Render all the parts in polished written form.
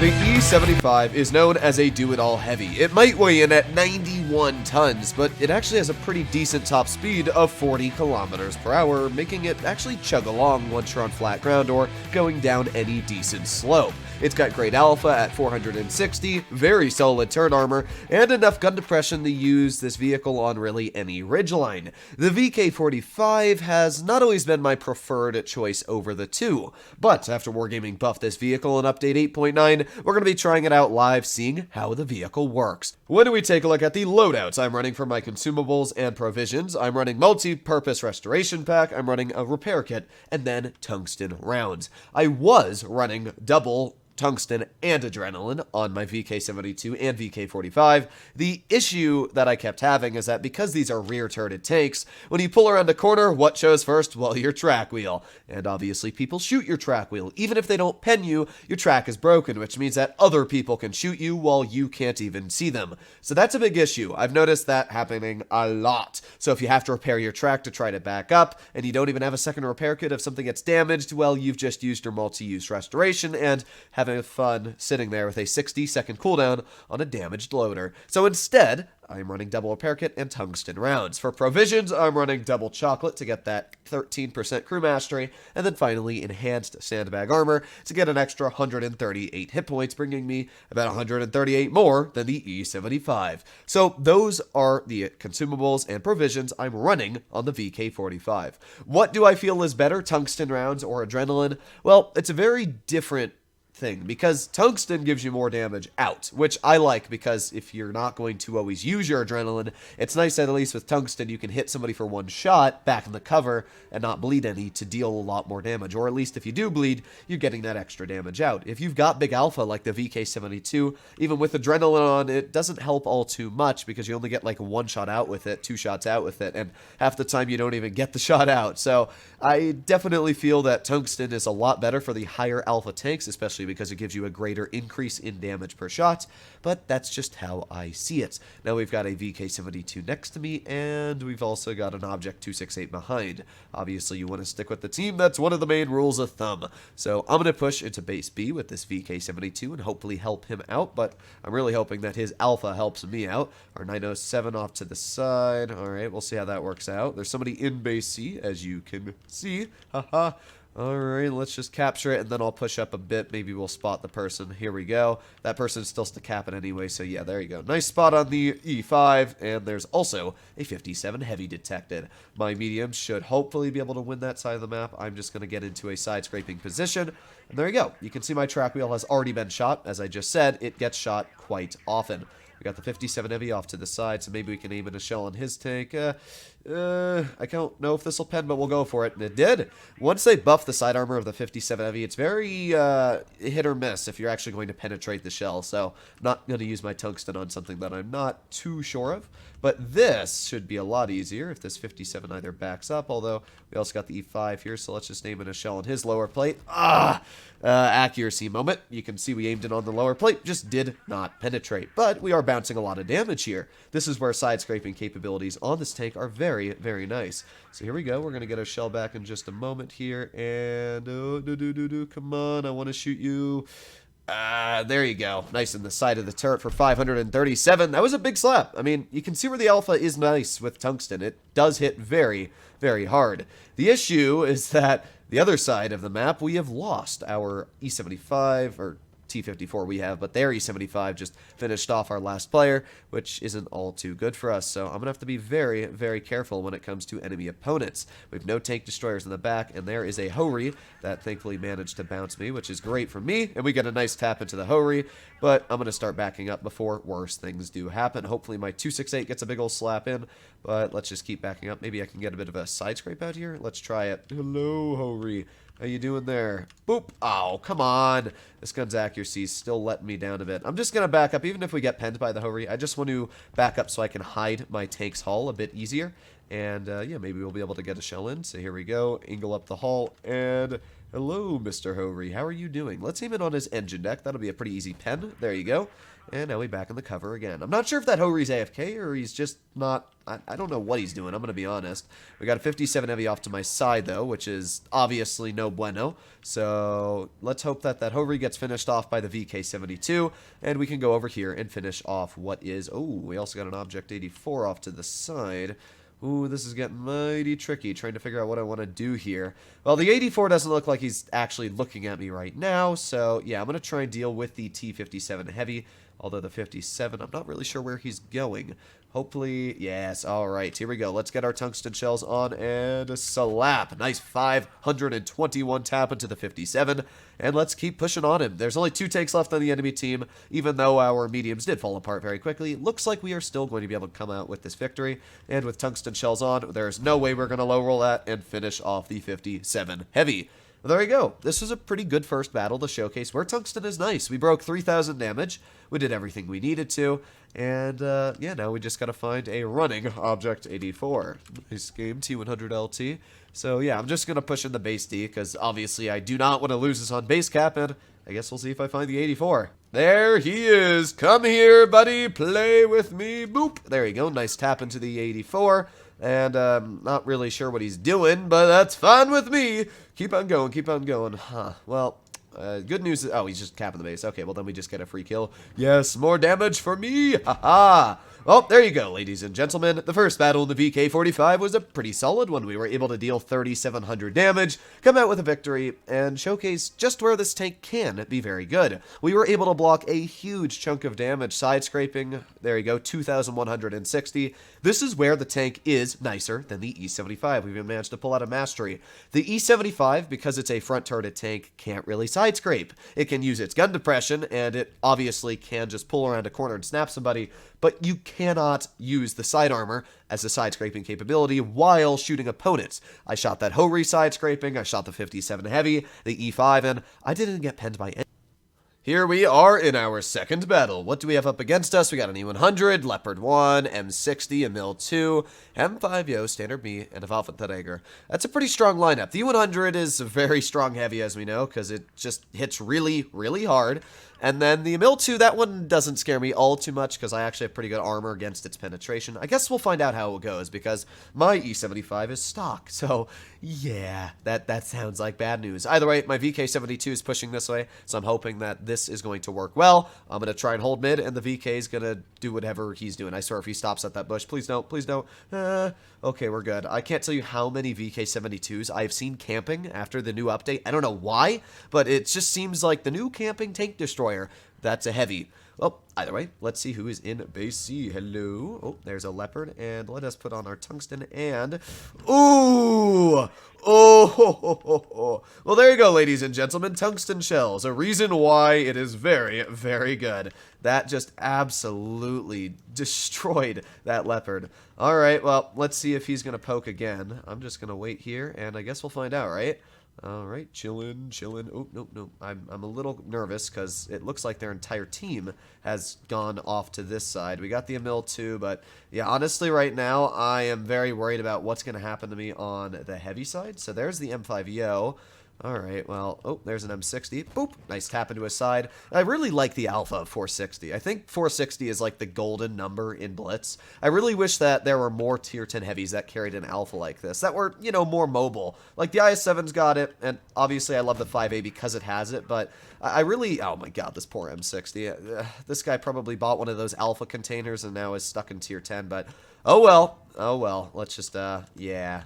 The E75 is known as a do-it-all heavy. It might weigh in at 91 tons, but it actually has a pretty decent top speed of 40 kilometers per hour, making it actually chug along once you're on flat ground or going down any decent slope. It's got great alpha at 460, very solid turn armor, and enough gun depression to use this vehicle on really any ridgeline. The VK45 has not always been my preferred choice over the two, but after Wargaming buffed this vehicle in update 8.9, we're going to be trying it out live, seeing how the vehicle works. When we take a look at the loadouts, I'm running for my consumables and provisions. I'm running multi-purpose restoration pack, I'm running a repair kit, and then tungsten rounds. I was running double tungsten and adrenaline on my VK72 and VK45. The issue that I kept having is that because these are rear-turreted tanks, when you pull around a corner, what shows first? Well, your track wheel. And obviously people shoot your track wheel. Even if they don't pen you, your track is broken, which means that other people can shoot you while you can't even see them. So that's a big issue. I've noticed that happening a lot. So if you have to repair your track to try to back up, and you don't even have a second repair kit if something gets damaged, well, you've just used your multi-use restoration and having fun sitting there with a 60-second cooldown on a damaged loader. So instead, I'm running double repair kit and tungsten rounds. For provisions, I'm running double chocolate to get that 13% crew mastery, and then finally enhanced sandbag armor to get an extra 138 hit points, bringing me about 138 more than the E75. So those are the consumables and provisions I'm running on the VK45. What do I feel is better, tungsten rounds or adrenaline? Well, it's a very different thing, because tungsten gives you more damage out, which I like, because if you're not going to always use your adrenaline, it's nice that at least with tungsten you can hit somebody for one shot back in the cover and not bleed any to deal a lot more damage, or at least if you do bleed, you're getting that extra damage out. If you've got big alpha like the VK72, even with adrenaline on, it doesn't help all too much, because you only get like one shot out with it, two shots out with it, and half the time you don't even get the shot out. So I definitely feel that tungsten is a lot better for the higher alpha tanks, especially because it gives you a greater increase in damage per shot, but that's just how I see it. Now we've got a VK72 next to me, and we've also got an Object 268 behind. Obviously you want to stick with the team, that's one of the main rules of thumb. So I'm going to push into base B with this VK72 and hopefully help him out, but I'm really hoping that his alpha helps me out. Our 907 off to the side, alright, we'll see how that works out. There's somebody in base C, as you can see, haha. Alright, let's just capture it, and then I'll push up a bit. Maybe we'll spot the person. Here we go. That person's still capping anyway, so yeah, there you go. Nice spot on the E5, and there's also a 57 heavy detected. My mediums should hopefully be able to win that side of the map. I'm just going to get into a side-scraping position, and there you go. You can see my track wheel has already been shot. As I just said, it gets shot quite often. We got the 57 heavy off to the side, so maybe we can aim in a shell on his tank. I don't know if this will pen, but we'll go for it. And it did. Once they buff the side armor of the 57 heavy, it's very hit or miss if you're actually going to penetrate the shell. So I'm not going to use my tungsten on something that I'm not too sure of. But this should be a lot easier if this 57 either backs up, although we also got the E5 here, so let's just aim in a shell on his lower plate. Accuracy moment. You can see we aimed it on the lower plate, just did not penetrate. But we are bouncing a lot of damage here. This is where side scraping capabilities on this tank are very, very nice. So here we go. We're going to get our shell back in just a moment here. And, come on, I want to shoot you. There you go. Nice in the side of the turret for 537. That was a big slap. I mean, you can see where the alpha is nice with tungsten. It does hit very, very hard. The issue is that the other side of the map, we have lost our E75, or T54 we have, but their E75 just finished off our last player, which isn't all too good for us. So I'm going to have to be very, very careful when it comes to enemy opponents. We have no tank destroyers in the back, and there is a Hori that thankfully managed to bounce me, which is great for me, and we get a nice tap into the Hori, but I'm going to start backing up before worse things do happen. Hopefully my 268 gets a big old slap in, but let's just keep backing up. Maybe I can get a bit of a side scrape out here. Let's try it. Hello, Hori. How you doing there? Boop. Oh, come on. This gun's accuracy is still letting me down a bit. I'm just going to back up. Even if we get penned by the Hori, I just want to back up so I can hide my tank's hull a bit easier. And, yeah, maybe we'll be able to get a shell in. So here we go. Angle up the hull. And hello, Mr. Hory. How are you doing? Let's aim it on his engine deck. That'll be a pretty easy pen. There you go. And now we're back in the cover again. I'm not sure if that Hory's AFK or he's just not... I don't know what he's doing, I'm going to be honest. We got a 57 heavy off to my side, though, which is obviously no bueno. So let's hope that that Hory gets finished off by the VK-72, and we can go over here and finish off what is... Oh, we also got an Object 84 off to the side. Ooh, this is getting mighty tricky, trying to figure out what I want to do here. Well, the 84 doesn't look like he's actually looking at me right now, so yeah, I'm going to try and deal with the T-57 Heavy, although the 57, I'm not really sure where he's going. Hopefully, yes, alright, here we go. Let's get our tungsten shells on, and a slap. Nice 521 tap into the 57, and let's keep pushing on him. There's only 2 takes left on the enemy team, even though our mediums did fall apart very quickly. Looks like we are still going to be able to come out with this victory, and with tungsten shells on, there's no way we're going to low roll that and finish off the 57 Heavy. Well, there you go. This was a pretty good first battle to showcase where tungsten is nice. We broke 3,000 damage. We did everything we needed to. And, yeah, now we just got to find a running Object 84. Nice game, T100 LT. So, yeah, I'm just going to push in the base D, because obviously I do not want to lose this on base cap, and I guess we'll see if I find the 84. There he is. Come here, buddy. Play with me. Boop. There you go. Nice tap into the 84. And not really sure what he's doing, but that's fine with me. Keep on going, keep on going. Huh. Well, good news is... Oh, he's just capping the base. Okay, well, then we just get a free kill. Yes, more damage for me. Ha-ha. Well, there you go, ladies and gentlemen. The first battle in the VK-45 was a pretty solid one. We were able to deal 3,700 damage, come out with a victory, and showcase just where this tank can be very good. We were able to block a huge chunk of damage, side scraping. There you go, 2,160. This is where the tank is nicer than the E-75. We've managed to pull out a mastery. The E-75, because it's a front-turreted tank, can't really side scrape. It can use its gun depression, and it obviously can just pull around a corner and snap somebody, but you cannot use the side armor as a side scraping capability while shooting opponents. I shot that Hory side scraping, I shot the 57 Heavy, the E5, and I didn't get penned by any. Here we are in our second battle. What do we have up against us? We got an E100, Leopard 1, M60, a Mil 2, M5Yo, Standard B, and a Waffenträger. That's a pretty strong lineup. The E100 is a very strong heavy, as we know, because it just hits really, really hard. And then the Mil 2, that one doesn't scare me all too much because I actually have pretty good armor against its penetration. I guess we'll find out how it goes because my E75 is stock. So, yeah, that sounds like bad news. Either way, my VK72 is pushing this way, so I'm hoping that this is going to work well. I'm going to try and hold mid, and the VK is going to do whatever he's doing. I swear if he stops at that bush, please don't, please don't. Okay, we're good. I can't tell you how many VK72s I've seen camping after the new update. I don't know why, but it just seems like the new camping tank destroyer. That's a heavy. Well, either way, let's see who is in base C. Hello. Oh, there's a leopard, and let us put on our tungsten, and... Ooh! Oh, ho, ho, ho, ho. Well, there you go, ladies and gentlemen. Tungsten shells. A reason why it is very, very good. That just absolutely destroyed that leopard. All right, well, let's see if he's going to poke again. I'm just going to wait here, and I guess we'll find out, right? All right, chillin', chillin'. Oh, no. I'm a little nervous because it looks like their entire team has gone off to this side. We got the Emil too, but yeah, honestly, right now, I am very worried about what's going to happen to me on the heavy side. So there's the M5Yo. All right, well, oh, there's an M60. Boop, nice tap into his side. I really like the alpha of 460. I think 460 is like the golden number in Blitz. I really wish that there were more tier 10 heavies that carried an alpha like this, that were, you know, more mobile. Like the IS-7's got it, and obviously I love the 5A because it has it, but I really, oh my god, this poor M60. This guy probably bought one of those alpha containers and now is stuck in tier 10, but oh well, let's just, yeah,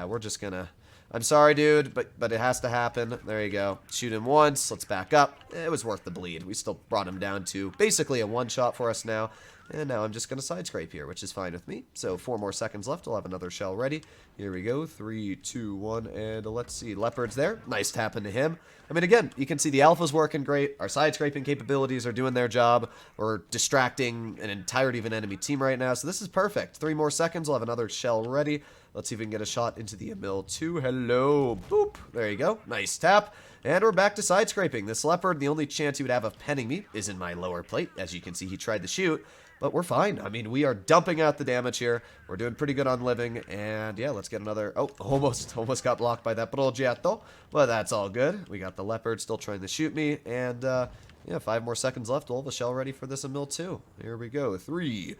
we're just gonna... I'm sorry, dude, but it has to happen. There you go. Shoot him once. Let's back up. It was worth the bleed. We still brought him down to basically a one-shot for us now. And now I'm just going to side scrape here, which is fine with me. So 4 more seconds left. I'll have another shell ready. Here we go. 3, 2, 1, and let's see. Leopard's there. Nice tap into him. I mean, again, you can see the alpha's working great. Our side scraping capabilities are doing their job. We're distracting an entirety of an enemy team right now. So this is perfect. 3 more seconds. I'll have another shell ready. Let's see if we can get a shot into the Emil 2. Hello. Boop. There you go. Nice tap. And we're back to side scraping. This leopard, the only chance he would have of penning me is in my lower plate. As you can see, he tried to shoot, but we're fine. I mean, we are dumping out the damage here. We're doing pretty good on living, and yeah, let's get another... Oh, almost got blocked by that progetto, but that's all good. We got the leopard still trying to shoot me, and yeah, 5 more seconds left. We'll have a shell ready for this mill too. Here we go. 3,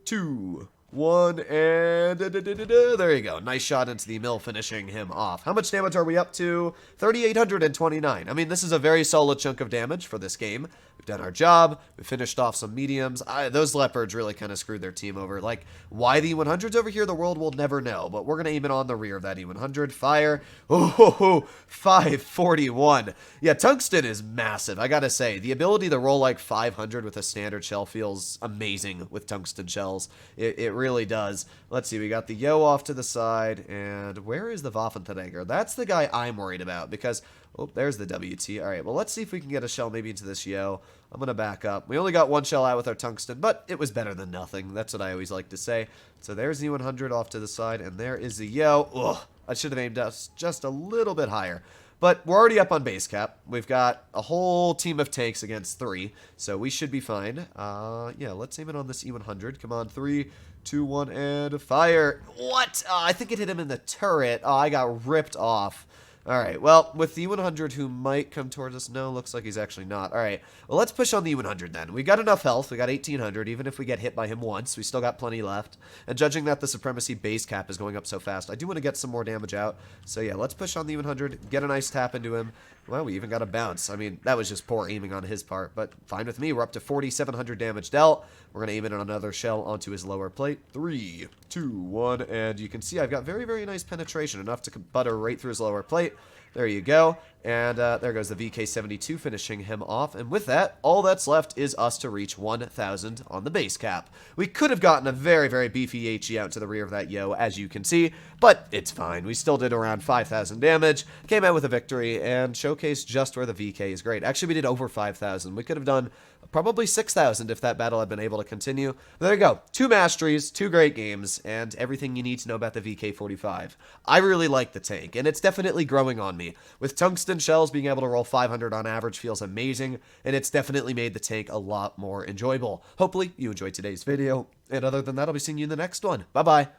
2, 1, and there you go. Nice shot into the mill, finishing him off. How much damage are we up to? 3,829. I mean, this is a very solid chunk of damage for this game. We've done our job. We finished off some mediums. Those leopards really kind of screwed their team over. Like, why the E100's over here, the world will never know. But we're going to aim it on the rear of that E100. Fire. Oh, 541. Yeah, Tungsten is massive. I got to say, the ability to roll like 500 with a standard shell feels amazing with Tungsten shells. It really does. Let's see. We got the Yo off to the side. And where is the Waffenträger? That's the guy I'm worried about because... Oh, there's the WT. All right, well, let's see if we can get a shell maybe into this Yo. I'm going to back up. We only got 1 shell out with our Tungsten, but it was better than nothing. That's what I always like to say. So there's the 100 off to the side, and there is the Yo. Ugh, I should have aimed us just a little bit higher. But we're already up on base cap. We've got a whole team of tanks against 3, so we should be fine. Yeah, let's aim it on this E100. Come on, 3, 2, 1, and fire. What? I think it hit him in the turret. Oh, I got ripped off. Alright, well, with the E100 who might come towards us, no, looks like he's actually not. Alright, well, let's push on the E100 then. We got enough health, we got 1,800, even if we get hit by him once, we still got plenty left. And judging that the Supremacy base cap is going up so fast, I do want to get some more damage out. So yeah, let's push on the E100, get a nice tap into him. Well, we even got a bounce. I mean, that was just poor aiming on his part, but fine with me. We're up to 4,700 damage dealt. We're going to aim it on another shell onto his lower plate. 3, 2, 1, and you can see I've got very, very nice penetration, enough to butter right through his lower plate. There you go. And there goes the VK-72, finishing him off. And with that, all that's left is us to reach 1,000 on the base cap. We could have gotten a very, very beefy HE out to the rear of that Yo, as you can see, but it's fine. We still did around 5,000 damage, came out with a victory, and showcased just where the VK is great. Actually, we did over 5,000. We could have done probably 6,000 if that battle had been able to continue. But there you go. 2 masteries, 2 great games, and everything you need to know about the VK-45. I really like the tank, and it's definitely growing on me. With Tungsten shells, being able to roll 500 on average feels amazing, and it's definitely made the tank a lot more enjoyable. Hopefully, you enjoyed today's video, and other than that, I'll be seeing you in the next one. Bye-bye.